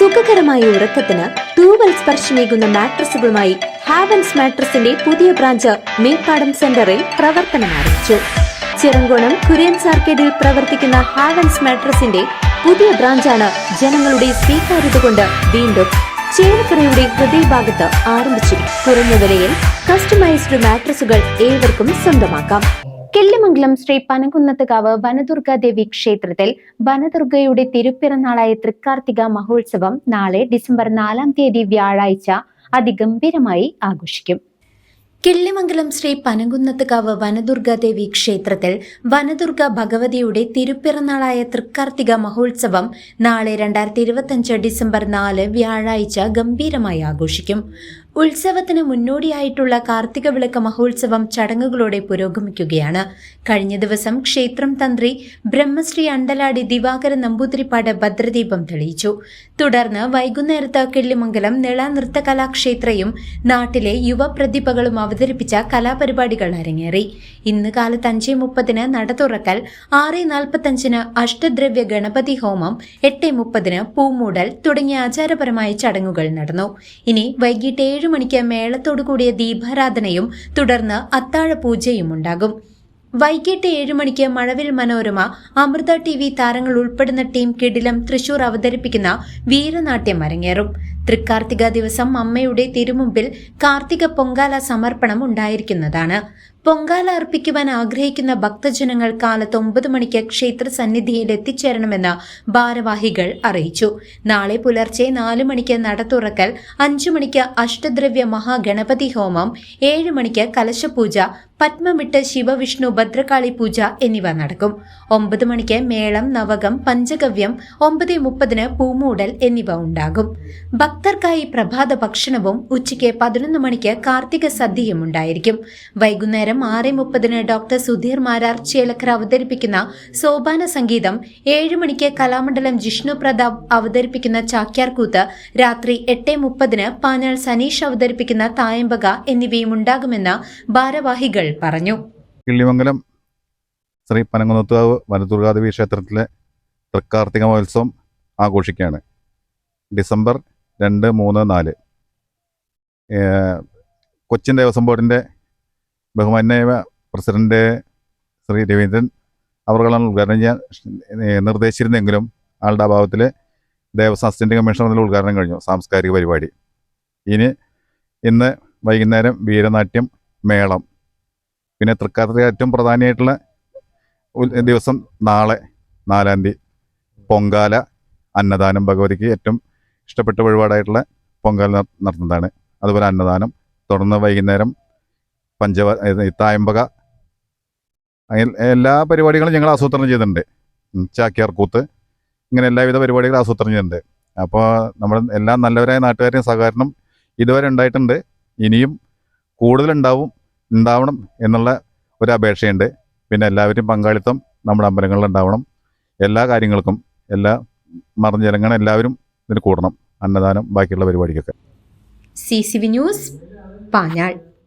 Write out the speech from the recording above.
സുഖകരമായ ഉറക്കത്തിന് തൂവൽ സ്പർശമേകുന്ന മാട്രസുകളുമായി ഹാവൻസ് മാട്രസിന്റെ പുതിയ ബ്രാഞ്ച് മേപ്പാടം സെന്ററിൽ പ്രവർത്തനം ആരംഭിച്ചു. ചിറങ്കോണം കുര്യൻസ് ആർക്കേഡിൽ പ്രവർത്തിക്കുന്ന ഹാവൻസ് മാട്രസിന്റെ പുതിയ ബ്രാഞ്ചാണ് ജനങ്ങളുടെ സ്വീകാര്യത കൊണ്ട് വീണ്ടും ചേലക്കരയുടെ ഹൃദയഭാഗത്ത് ആരംഭിച്ചിരിക്കും. കുറഞ്ഞ വിലയിൽ കസ്റ്റമൈസ്ഡ് മാട്രസുകൾ ഏവർക്കും സ്വന്തമാക്കാം. കിള്ളിമംഗലം ശ്രീ പനകുന്നത്തുകാവ് വനദുർഗാദേവി ക്ഷേത്രത്തിൽ വനദുർഗയുടെ തിരുപ്പിറന്നാളായ തൃക്കാർത്തിക മഹോത്സവം നാളെ ഡിസംബർ 4 വ്യാഴാഴ്ച അതിഗംഭീരമായി ആഘോഷിക്കും. കിള്ളിമംഗലം ശ്രീ പനകുന്നത്തുകാവ് വനദുർഗാദേവി ക്ഷേത്രത്തിൽ വനദുർഗ ഭഗവതിയുടെ തിരുപ്പിറന്നാളായ തൃക്കാർത്തിക മഹോത്സവം നാളെ 2025 ഡിസംബർ 4 വ്യാഴാഴ്ച ഗംഭീരമായി ആഘോഷിക്കും. ഉത്സവത്തിന് മുന്നോടിയായിട്ടുള്ള കാർത്തിക വിളക്ക് മഹോത്സവം ചടങ്ങുകളോടെ പുരോഗമിക്കുകയാണ്. കഴിഞ്ഞ ദിവസം ക്ഷേത്രം തന്ത്രി ബ്രഹ്മശ്രീ അണ്ടലാടി ദിവാകരൻ നമ്പൂതിരിപ്പാട് ഭദ്രദീപം തെളിയിച്ചു. തുടർന്ന് വൈകുന്നേരത്ത് കിള്ളിമംഗലം നിള നൃത്തകലാക്ഷേത്രയും നാട്ടിലെ യുവപ്രതിഭകളും അവതരിപ്പിച്ച കലാപരിപാടികൾ അരങ്ങേറി. ഇന്ന് കാലത്ത് 5:30 നട തുറക്കൽ, 6:45 അഷ്ടദ്രവ്യ ഗണപതി ഹോമം, 8:30 പൂമൂടൽ തുടങ്ങിയ ആചാരപരമായ ചടങ്ങുകൾ നടന്നു. ഇനി വൈകിട്ട് 7 മണിക്ക് മേളത്തോടു കൂടിയ ദീപാരാധനയും തുടർന്ന് അത്താഴ പൂജയും ഉണ്ടാകും. വൈകിട്ട് 7 മണിക്ക് മഴവിൽ മനോരമ, അമൃത TV താരങ്ങൾ ഉൾപ്പെടുന്ന ടീം കിടിലം തൃശൂർ അവതരിപ്പിക്കുന്ന വീരനാട്യം അരങ്ങേറും. തൃക്കാർത്തിക ദിവസം അമ്മയുടെ തിരുമുമ്പിൽ കാർത്തിക പൊങ്കാല സമർപ്പണം ഉണ്ടായിരിക്കുന്നതാണ്. പൊങ്കാല അർപ്പിക്കുവാൻ ആഗ്രഹിക്കുന്ന ഭക്തജനങ്ങൾ കാലത്ത് 9 മണിക്ക് ക്ഷേത്ര സന്നിധിയിൽ എത്തിച്ചേരണമെന്ന് ഭാരവാഹികൾ അറിയിച്ചു. നാളെ പുലർച്ചെ 4 മണിക്ക് നട തുറക്കൽ, 5 മണിക്ക് അഷ്ടദ്രവ്യ മഹാഗണപതി ഹോമം, 7 മണിക്ക് കലശപൂജ, പത്മമിട്ട് ശിവവിഷ്ണു ഭദ്രകാളി പൂജ എന്നിവ നടക്കും. 9 മണിക്ക് മേളം, നവകം, പഞ്ചഗവ്യം, 9:30 പൂമൂടൽ എന്നിവ ഉണ്ടാകും. ഭക്തർക്കായി പ്രഭാത ഭക്ഷണവും ഉച്ചയ്ക്ക് 11 മണിക്ക് കാർത്തിക സദ്യയും ഉണ്ടായിരിക്കും. വൈകുന്നേരം 6:30 ഡോക്ടർ സുധീർ മാരാർ ചേലക്കര അവതരിപ്പിക്കുന്ന സോപാന സംഗീതം, 7 മണിക്ക് കലാമണ്ഡലം ജിഷ്ണു പ്രതാപ് അവതരിപ്പിക്കുന്ന ചാക്യാർകൂത്ത്, രാത്രി 8:30 പാഞ്ഞാൾ സനീഷ് അവതരിപ്പിക്കുന്ന തായമ്പക എന്നിവയും ഉണ്ടാകുമെന്ന് ഭാരവാഹികൾ പറഞ്ഞു. കിള്ളിമംഗലം ശ്രീ പനകുന്നത്തുകാവ് വനദുർഗാദേവി ക്ഷേത്രത്തിലെ തൃക്കാർത്തിക മഹോത്സവം ആഘോഷിക്കുകയാണ്. ഡിസംബർ 2, 3, 4 കൊച്ചിൻ ദേവസ്വം ബോർഡിൻ്റെ ബഹുമാന്യ പ്രസിഡന്റ് ശ്രീ രവീന്ദ്രൻ അവർകളാണ് ഉദ്ഘാടനം ചെയ്യാൻ നിർദ്ദേശിച്ചിരുന്നെങ്കിലും ആളുടെ അഭാവത്തിൽ ദേവസ്വം അസിസ്റ്റന്റ് കമ്മീഷണർ ഉദ്ഘാടനം കഴിഞ്ഞു. സാംസ്കാരിക പരിപാടി ഇന്ന് വൈകുന്നേരം വീരനാട്യം, മേളം, പിന്നെ തൃക്കാർത്തിക ഏറ്റവും പ്രധാനമായിട്ടുള്ള ദിവസം നാളെ 4 പൊങ്കാല, അന്നദാനം. ഭഗവതിക്ക് ഏറ്റവും ഇഷ്ടപ്പെട്ട വഴിപാടായിട്ടുള്ള പൊങ്കാല നടത്തുന്നതാണ്. അതുപോലെ അന്നദാനം. തുടർന്ന് വൈകുന്നേരം തായമ്പക. എല്ലാ പരിപാടികളും ഞങ്ങൾ ആസൂത്രണം ചെയ്തിട്ടുണ്ട്. ചാക്യാർകൂത്ത്, ഇങ്ങനെ എല്ലാവിധ പരിപാടികളും ആസൂത്രണം ചെയ്തിട്ടുണ്ട്. അപ്പോൾ നമ്മൾ എല്ലാ നല്ലവരായ നാട്ടുകാരുടെയും സഹകരണം ഇതുവരെ ഉണ്ടായിട്ടുണ്ട്. ഇനിയും ഉണ്ടാവണം എന്നുള്ള ഒരു അപേക്ഷയുണ്ട്. പിന്നെ എല്ലാവരും പങ്കാളിത്തം നമ്മുടെ അമ്പലങ്ങളിൽ ഉണ്ടാവണം. എല്ലാ കാര്യങ്ങൾക്കും ജനങ്ങൾ എല്ലാവരും ഇതിന് കൂടണം. അന്നദാനം, ബാക്കിയുള്ള പരിപാടിക്കൊക്കെ. CCV news, Panjal.